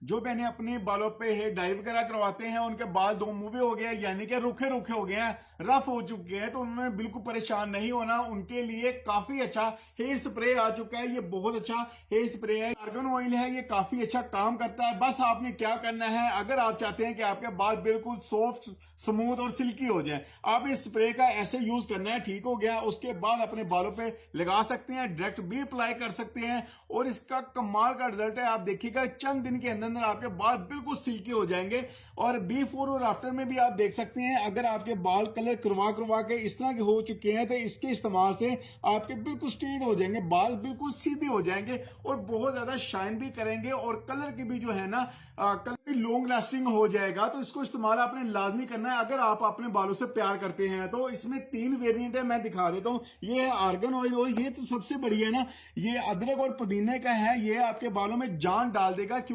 जो मैंने अपने बालों पे हेयर डाई वगैरह करवाते हैं उनके बाल दो मुंहे हो गए, यानी कि रूखे रूखे हो गए हैं, रफ हो चुके हैं, तो उन्होंने बिल्कुल परेशान नहीं होना। उनके लिए काफी अच्छा हेयर स्प्रे आ चुका है। ये बहुत अच्छा हेयर स्प्रे है, आर्गन ऑयल है, ये काफी अच्छा काम करता है। बस आपने क्या करना है, अगर आप चाहते हैं कि आपके बाल बिल्कुल सॉफ्ट, स्मूथ और सिल्की हो जाए, आप इस स्प्रे का ऐसे यूज करना है। ठीक हो गया, उसके बाद अपने बालों पे लगा सकते हैं, डायरेक्ट भी अप्लाई कर सकते हैं और इसका कमाल का रिजल्ट है। आप देखिएगा चंद दिन के अंदर आपके बाल बिल्कुल सिल्की हो जाएंगे। और बिफोर और आफ्टर में भी आप देख सकते हैं, अगर आपके बाल कलर करवा करवा के इस तरह के हो चुके हैं तो इसके इस्तेमाल से आपके बिल्कुल स्ट्रेट हो जाएंगे, बाल बिल्कुल सीधे हो जाएंगे और बहुत ज्यादा शाइन भी करेंगे और कलर की भी जो है ना कलर भी लॉन्ग लास्टिंग हो जाएगा। तो इसको इस्तेमाल आपने लाजमी करना है अगर आप अपने बालों से प्यार करते हैं। तो इसमें 3 वेरिएंट है, मैं दिखा देता हूँ। ये है आर्गन ऑयल, और ये तो सबसे बढ़िया है ना, ये अदरक और पुदीने का है। ये आपके बालों में जान डाल देगा, क्योंकि